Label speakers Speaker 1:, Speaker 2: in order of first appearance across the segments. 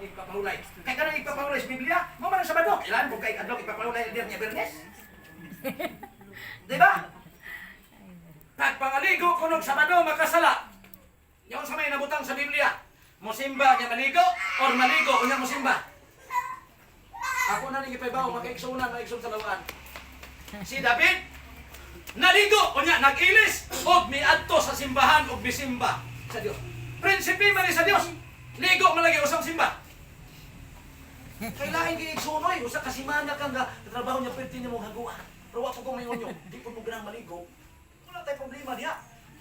Speaker 1: ang ipapahulay. Kaya ka nang ipapahulay sa Biblia, maman ang Sabado. Kailan kung kay adlaw ipapahulay din niya Bernes? Diba? Pagpangaligo kunog Sabado makasala. Yung sa may nabutang sa Biblia, musimba niya maligo or maligo unya musimba. Ako na ning ipaybaw makaigsunan maigsun sa lawaan. Si David naligo unya nagilis og miadto sa simbahan og bisimba sa Dios. Prinsipe man ni sa Dios. Ligo man lagi usang simba. Kailangan gid igsunoy usa ka semana kang trabaho niya pwede nimo haguan. Pero wa po kung mayon yun, di po mo ganang maligo. Wala tayong problema diha.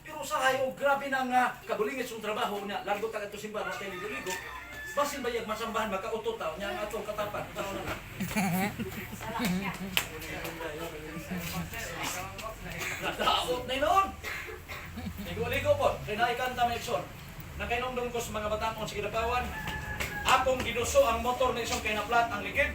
Speaker 1: Pero sa hayo grabe nang kabulingit sa trabaho niya, largo ta kadto simbahan wa tayo ligo. Basin bayag masambahan makautot taw nya nga atong katapan taw na. Nadaot na noon. Ligo-ligo po, kinaikanta may ikson. Nakainomdom ko sa mga batanon sa Kidapawan. Akong ginuso ang motor na isang kinaplat ang ligid.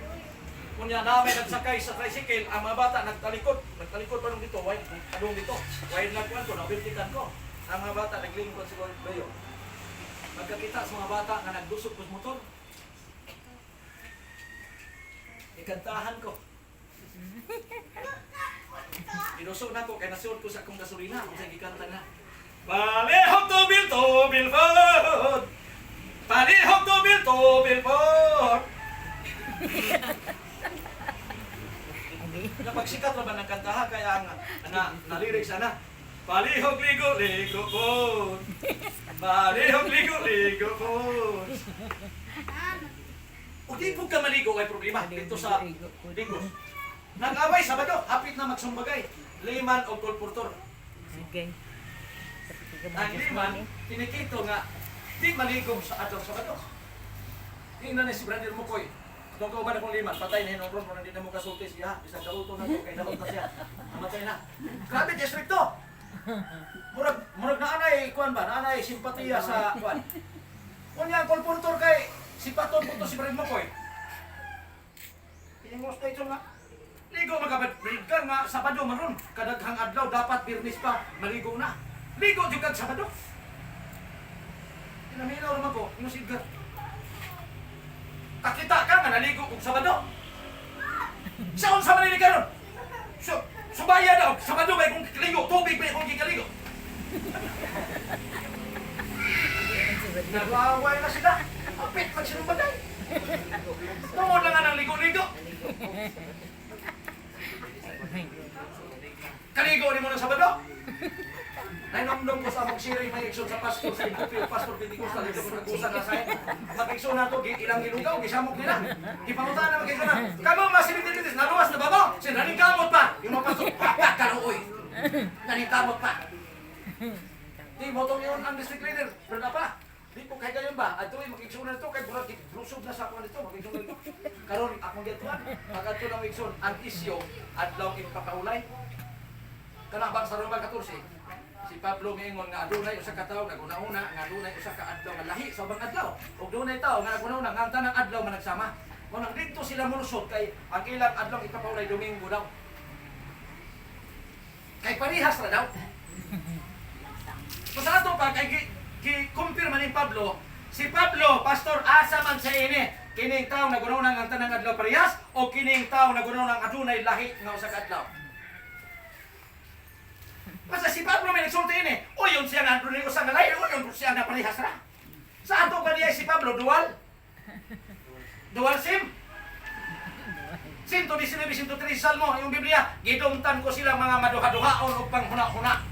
Speaker 1: Kunya namin nagsakay sa tricycle, ang mga bata nagtalikod. Nagtalikod pa nung dito, adong dito. Wide nagkuhan ko, nabirtikan ko. Ang mga bata naglingkod sa bayo. Magkakita sa mga bata na nagdusok ko sa motor. Ikantahan ko. Inusok na ko, kaya nasuot ko sa akong gasolina. Kung sa'yo ikanta na. Palihog tubil food! Palihog tubil food! Napagsikat na ba ng kantaha kaya ang nalirig sana? Palihog ligo food! Palihog ligo food! O di po ka maligo ay problema dito sa Bingos. Nag-away Sabado, hapit na magsumbagay. Liman o kolportor.
Speaker 2: Okay.
Speaker 1: Ang liman, kinikito nga, di maligong sa atong Sabado. Tingnan na si Brother Mukoy. Itong kauban akong liman, patay na hinong ron, hindi na mo kasulti siya. Isang kauto na ito, kaya dapat na siya. Namatay na. Grabe, district to! Murag na anay, kuwan ba? Na anay, simpatiya sa kuwan. Kunya, kolportor kay, si Paton po to si Brother Mukoy. Piningos na ito nga. Ligo magkabadbridgan nga Sabado maron. Kadaghang adlaw dapat Birnis pa maligo na. Ligo jud kag Sabado. Tinaminaw naman ko, yung sigar. Kakita ka nga naligo kong Sabado. Saan sa manili ka ron? Subaya daw, Sabado ba kung kaligo, tubig ba kung kikaligo? Nagwaway na sila. Apit pag sinumbagay. Tungod lang nga ng ligo-ligo. Kaligo ni mo ng Sabado? Nainomdom ko sa mag-sharing may iksyon sa pastor sa Impupil, Pastor Pentecost, talito ko nag-usan na sa'yo. Mag-iksyon na ito, ilang ilugaw, gisamok nila. Ipangutaan na mag-iksyon na. Kamu mga sibitibitis, naluwas na ba mo? Sinaning kamot pa. Yung mga pastor, papak ka uy. Naning kamot pa. Di mo itong yun ang district leader. Pero na pa. Di po kaya gayon ba? At ito'y mag-iksyon na ito, kaya bulag lusog na sa ako nito, mag-iksyon na ito. Karon akong gatuan, pag ito na mag-iksyon, ang isyo, adlaw ipakaulay. Kanabang sa Roman 14, si Pablo ngayon nga adunay usa ka tawo naguna-una nga adunay usa ka adlaw nga lahi sa ubang adlaw. Ug dunay tawo nga naguna-una nga ang tanang adlaw man nagsama. Kung dito sila mulusot kay ang ilang adlaw ipapaulay Domingo daw. Kay parihas ra daw. Sa ato pa kay gi-confirm ni Pablo, si Pablo pastor asa man sa ini kining tawo naguna-una nga ang tanang adlaw parihas o kining tawo naguna-una nga adunay lahi nga usa ka adlaw. Basta si Pablo may nagsulti ini. O yun siya nga doon yung usang nalay. O yun siya na parehas na. Sa ato ba niya si Pablo? Dual? Dual sim? 119, 113 Salmo, yung Biblia. Gidumtan ko sila mga maduha-duhaon o panghuna-huna.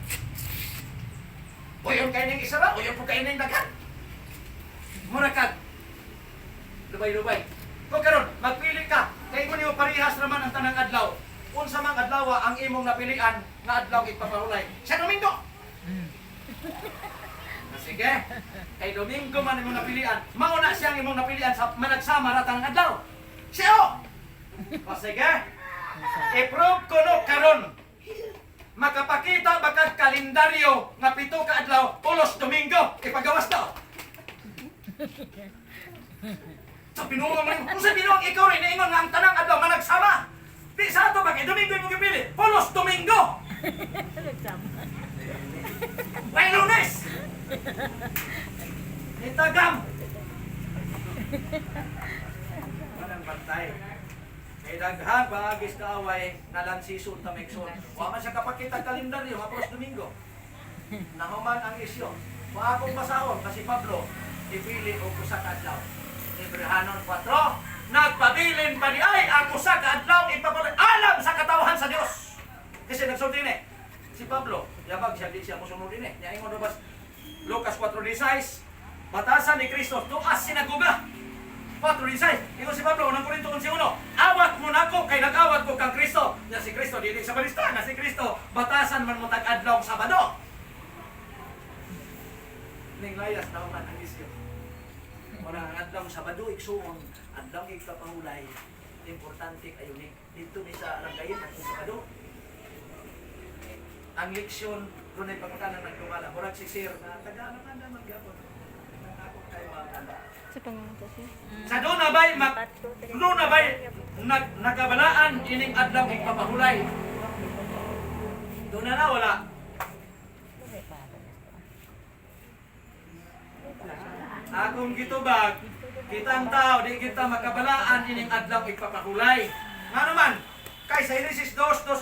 Speaker 1: O yun kayo ng isa ba? O yun po kayo ng daghan. Murakag. Lubay-lubay. Kung karon magpili ka. Kaya mo niyo parehas naman ang tanang adlaw. Unsa mang adlaw ang imong napilian nga adlaw ipapahulay sa Domingo. Sige. Kay Domingo man imong napilian, mao na siyang imong napilian sa managsama ra tanang adlaw. Siyo. O sige. I-prove ko no karon. Makapakita ba kag kalendaryo nga 7 ka adlaw ulos Domingo ipagawas daw. Sa pinuong man, kung sa pinuong ikaw rin ingon nga ang tanang adlaw managsama. Di sa ato ba kay Domingo yung pili? Polos Domingo! May Lunes! Itagam! Manang bantay. May daghang baagis kaaway na lansison ta mekson. Wa man siya kapakita kalendaryo hapos Domingo. Nahuman ang isyo. Wa akong basahon kasi Pablo ipili og usa ka adlaw. Hebrehanon 4, nagpabilin pa ni ay ang usa ka adlaw ipapalay alam sa katawhan sa Dios. Kasi nagsulti ni si Pablo, yabag siya di siya mosunod din eh. Nya ingon bas Lucas 4:16, batasan ni Kristo tuas sinaguga. 4:16. Ingon si Pablo unang Korinto 11:1. Awat mo nako kay nag-awat ko kang Kristo. Nya si Kristo dili sa balista na si Kristo batasan man mo tag-adlaw Sabado. Ning layas daw man ang isyo. Wala adlaw Sabado igsuon, adlaw igpapahulay. Importante kayo ni dito ni sa Arangayin at Sabado. Ang leksyon doon ay pagkakanan ng kumala. Murag si Sir na taga-ano-ano mag-gapon. Ako kayo mga
Speaker 2: Sa pangalan siya.
Speaker 1: sa doon na ba'y nagabalaan ining adlaw igpapahulay. Doon na wala. Akong gitubag, kitang tao, di kita makabalaan ining adlaw igpapahulay. Nga naman, kay sa Genesis 2:2